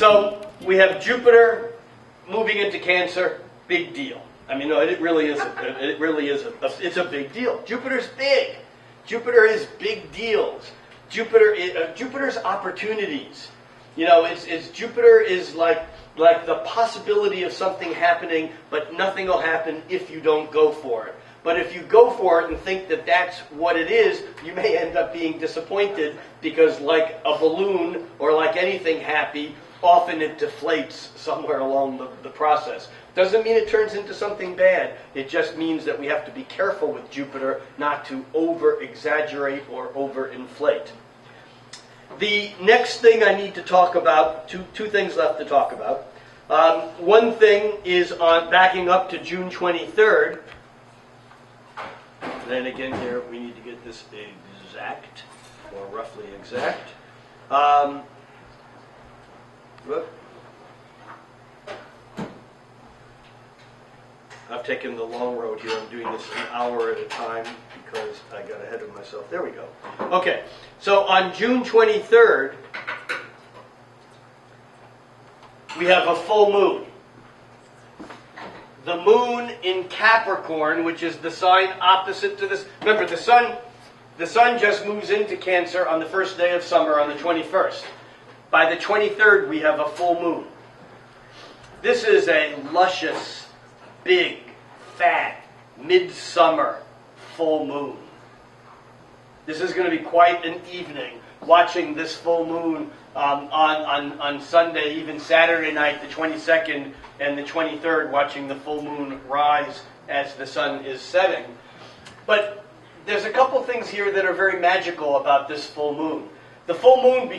So we have Jupiter moving into Cancer. Big deal. I mean, no, it really is. It really is. It's a big deal. Jupiter's big. Jupiter is big deals. Jupiter's opportunities. You know, it's Jupiter is like the possibility of something happening, but nothing will happen if you don't go for it. But if you go for it and think that that's what it is, you may end up being disappointed because, like a balloon or like anything happy, often it deflates somewhere along the process. Doesn't mean it turns into something bad. It just means that we have to be careful with Jupiter not to over-exaggerate or over-inflate. The next thing I need to talk about, two things left to talk about. One thing is on backing up to June 23rd. Then again here, we need to get this exact, or roughly exact. I've taken the long road here. I'm doing this an hour at a time because I got ahead of myself. There we go. Okay, so on June 23rd, we have a full moon. The moon in Capricorn, which is the sign opposite to this. Remember, the sun just moves into Cancer on the first day of summer on the 21st. By the 23rd, we have a full moon. This is a luscious, big, fat, midsummer full moon. This is going to be quite an evening watching this full moon on Sunday, even Saturday night, the 22nd and the 23rd, watching the full moon rise as the sun is setting. But there's a couple things here that are very magical about this full moon. The full moon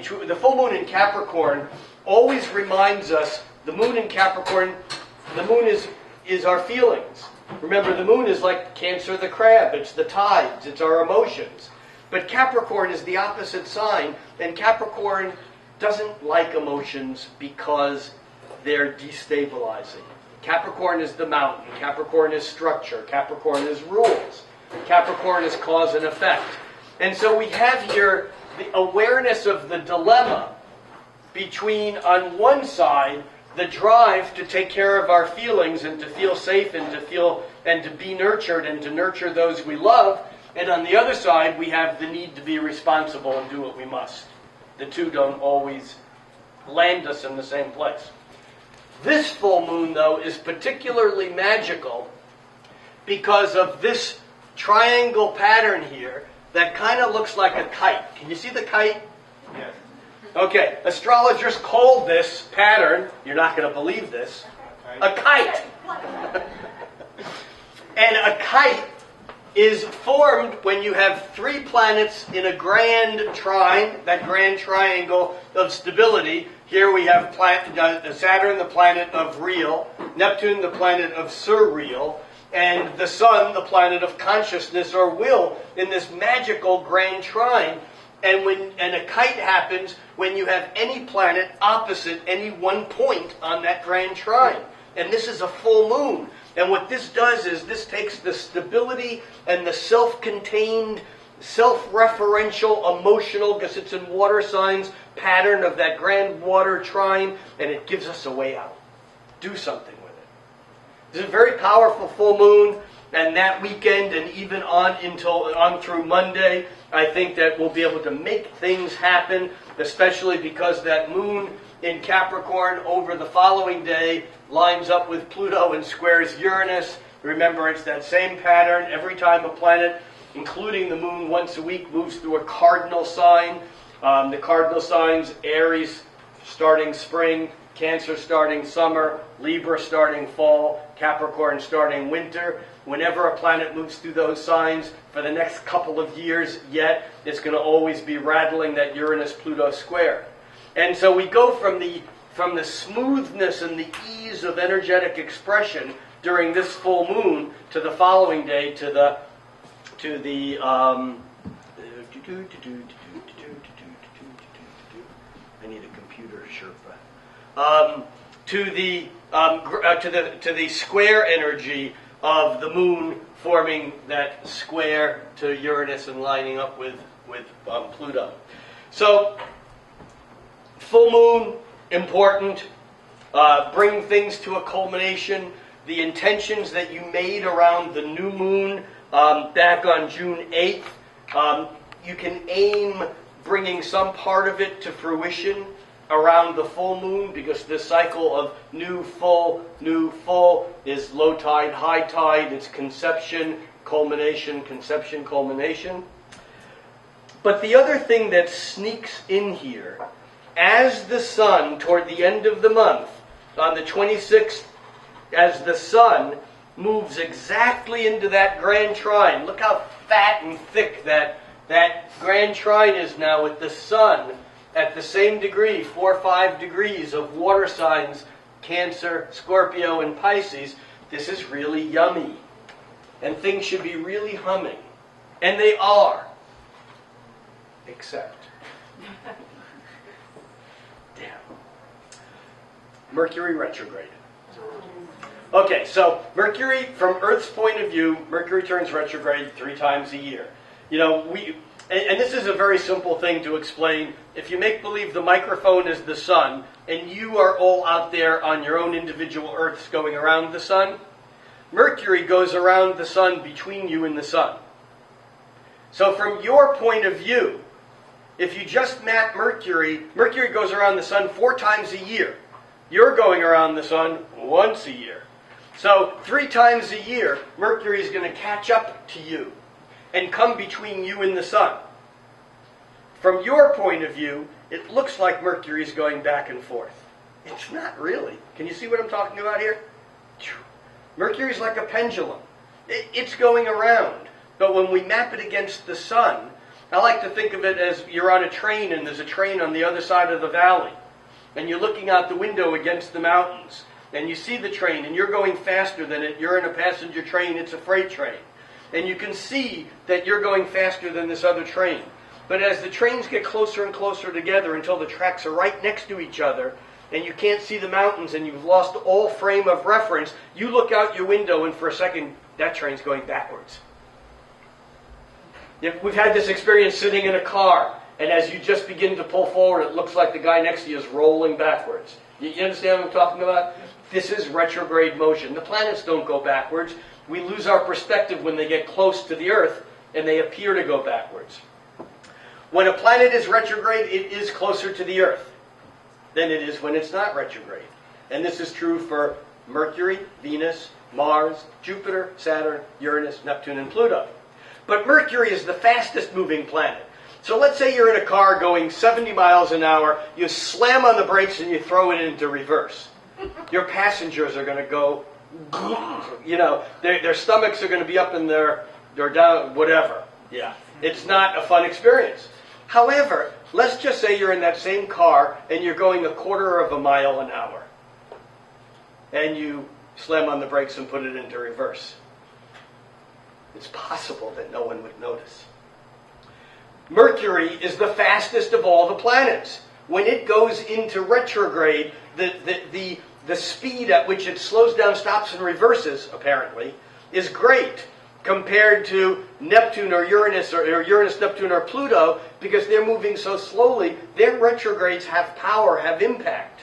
in Capricorn always reminds us, the moon in Capricorn, the moon is our feelings. Remember, the moon is like Cancer the crab. It's the tides. It's our emotions. But Capricorn is the opposite sign, and Capricorn doesn't like emotions because they're destabilizing. Capricorn is the mountain. Capricorn is structure. Capricorn is rules. Capricorn is cause and effect. And so we have here the awareness of the dilemma between, on one side, the drive to take care of our feelings and to feel safe and to be nurtured and to nurture those we love, and on the other side, we have the need to be responsible and do what we must. The two don't always land us in the same place. This full moon, though, is particularly magical because of this triangle pattern here that kind of looks like a kite. Can you see the kite? Yes. Okay, astrologers called this pattern, you're not going to believe this, a kite. And a kite is formed when you have three planets in a grand trine, that grand triangle of stability. Here we have Saturn, the planet of real, Neptune, the planet of surreal, and the Sun, the planet of consciousness or will, in this magical grand trine. And a kite happens when you have any planet opposite any one point on that grand trine. And this is a full moon. And what this does is this takes the stability and the self-contained, self-referential, emotional, because it's in water signs, pattern of that grand water trine, and it gives us a way out. Do something with it. This is a very powerful full moon, and that weekend and even on through Monday, I think that we'll be able to make things happen, especially because that moon in Capricorn over the following day lines up with Pluto and squares Uranus. Remember, it's that same pattern. Every time a planet, including the moon once a week, moves through a cardinal sign. The cardinal signs, Aries starting spring, Cancer starting summer, Libra starting fall, Capricorn starting winter. Whenever a planet moves through those signs for the next couple of years yet, it's going to always be rattling that Uranus-Pluto square. And so we go from the smoothness and the ease of energetic expression during this full moon to the following day to the I need a computer Sherpa. To the square energy of the moon forming that square to Uranus and lining up with Pluto. So full moon important, bring things to a culmination. The intentions that you made around the new moon back on June 8th, you can aim bringing some part of it to fruition around the full moon, because this cycle of new, full is low tide, high tide. It's conception, culmination, conception, culmination. But the other thing that sneaks in here, as the sun, toward the end of the month, on the 26th, as the sun moves exactly into that grand trine, look how fat and thick that grand trine is now, with the sun at the same degree, 4 or 5 degrees of water signs, Cancer, Scorpio, and Pisces. This is really yummy. And things should be really humming. And they are. Except. Damn. Mercury retrograde. Okay, so Mercury, from Earth's point of view, Mercury turns retrograde 3 times a year. You know, and this is a very simple thing to explain. If you make believe the microphone is the sun, and you are all out there on your own individual Earths going around the sun, Mercury goes around the sun between you and the sun. So from your point of view, if you just map Mercury, Mercury goes around the sun 4 times a year. You're going around the sun once a year. So 3 times a year, Mercury is going to catch up to you and come between you and the sun. From your point of view, it looks like Mercury is going back and forth. It's not really. Can you see what I'm talking about here? Mercury is like a pendulum. It's going around. But when we map it against the sun, I like to think of it as you're on a train and there's a train on the other side of the valley. And you're looking out the window against the mountains. And you see the train and you're going faster than it. You're in a passenger train. It's a freight train. And you can see that you're going faster than this other train. But as the trains get closer and closer together until the tracks are right next to each other, and you can't see the mountains and you've lost all frame of reference, you look out your window and for a second, that train's going backwards. We've had this experience sitting in a car, and as you just begin to pull forward, it looks like the guy next to you is rolling backwards. You understand what I'm talking about? This is retrograde motion. The planets don't go backwards. We lose our perspective when they get close to the Earth, and they appear to go backwards. When a planet is retrograde, it is closer to the Earth than it is when it's not retrograde. And this is true for Mercury, Venus, Mars, Jupiter, Saturn, Uranus, Neptune, and Pluto. But Mercury is the fastest moving planet. So let's say you're in a car going 70 miles an hour, you slam on the brakes and you throw it into reverse. Your passengers are going to go, you know, their stomachs are going to be up in their down, whatever. Yeah, it's not a fun experience. However, let's just say you're in that same car and you're going 1/4 mile an hour. And you slam on the brakes and put it into reverse. It's possible that no one would notice. Mercury is the fastest of all the planets. When it goes into retrograde, the speed at which it slows down, stops, and reverses, apparently, is great compared to Neptune or Uranus, Neptune, or Pluto, because they're moving so slowly. Their retrogrades have power, have impact,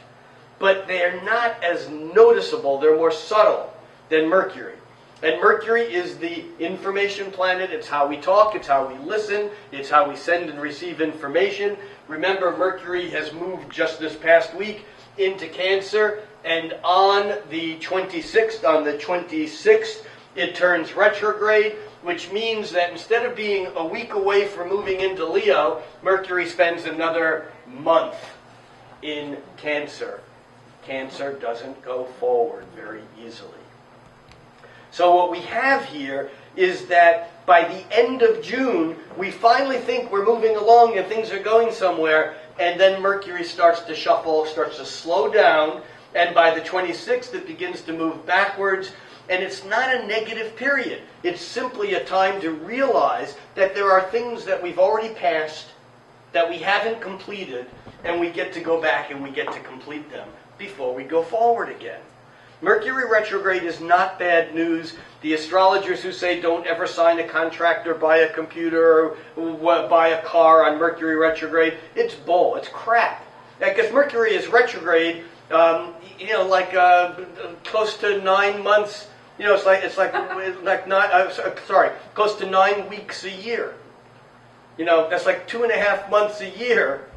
but they're not as noticeable. They're more subtle than Mercury. And Mercury is the information planet. It's how we talk. It's how we listen. It's how we send and receive information. Remember, Mercury has moved just this past week into Cancer. And on the 26th, it turns retrograde, which means that instead of being a week away from moving into Leo, Mercury spends another month in Cancer. Cancer doesn't go forward very easily. So what we have here is that by the end of June, we finally think we're moving along and things are going somewhere, and then Mercury starts to shuffle, starts to slow down, and by the 26th it begins to move backwards, and it's not a negative period. It's simply a time to realize that there are things that we've already passed, that we haven't completed, and we get to go back and we get to complete them before we go forward again. Mercury retrograde is not bad news. The astrologers who say don't ever sign a contract or buy a computer or buy a car on Mercury retrograde, it's bull, it's crap. because Mercury is retrograde, like close to 9 months. It's close to 9 weeks a year. That's like 2.5 months a year.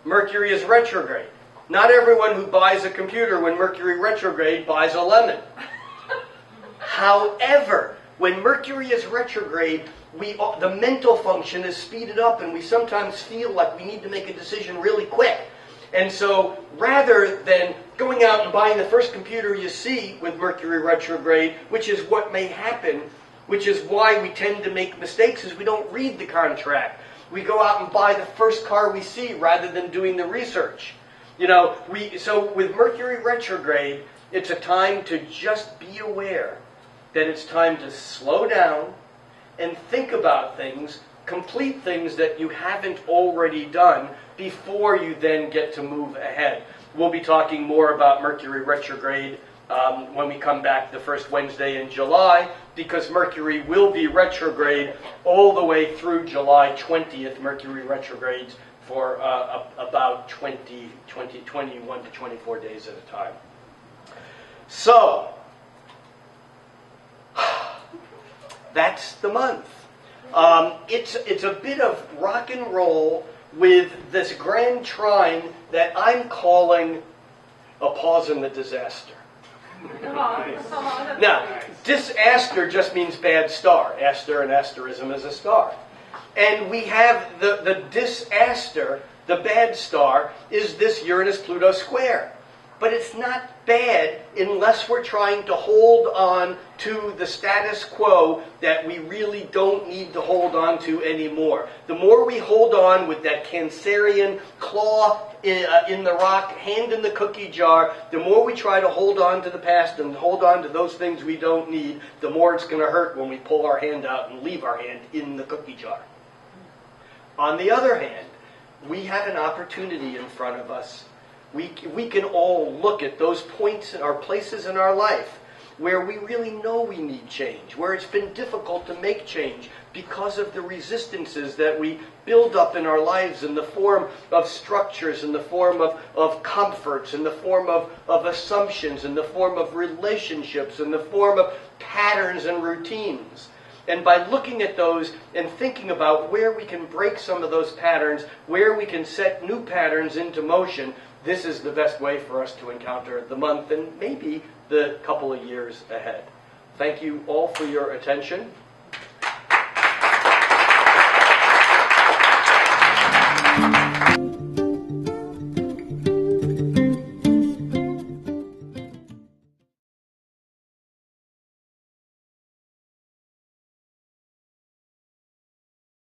Mercury is retrograde. Not everyone who buys a computer when Mercury retrograde buys a lemon. However, when Mercury is retrograde, the mental function is speeded up, and we sometimes feel like we need to make a decision really quick. And so, rather than going out and buying the first computer you see with Mercury retrograde, which is what may happen, which is why we tend to make mistakes, is we don't read the contract. We go out and buy the first car we see rather than doing the research. So with Mercury retrograde, it's a time to just be aware that it's time to slow down and think about things, complete things that you haven't already done before you then get to move ahead. We'll be talking more about Mercury retrograde when we come back the first Wednesday in July, because Mercury will be retrograde all the way through July 20th. Mercury retrogrades for about 21 to 24 days at a time. So, that's the month. It's a bit of rock and roll with this grand trine that I'm calling a pause in the disaster. Now, disaster just means bad star. Aster and asterism is a star. And we have the disaster, the bad star, is this Uranus-Pluto square. But it's not bad unless we're trying to hold on to the status quo that we really don't need to hold on to anymore. The more we hold on with that Cancerian claw in the rock, hand in the cookie jar, the more we try to hold on to the past and hold on to those things we don't need, the more it's going to hurt when we pull our hand out and leave our hand in the cookie jar. On the other hand, we have an opportunity in front of us. We can all look at those points or places in our life where we really know we need change, where it's been difficult to make change because of the resistances that we build up in our lives in the form of structures, in the form of comforts, in the form of assumptions, in the form of relationships, in the form of patterns and routines. And by looking at those and thinking about where we can break some of those patterns, where we can set new patterns into motion, this is the best way for us to encounter the month and maybe the couple of years ahead. Thank you all for your attention.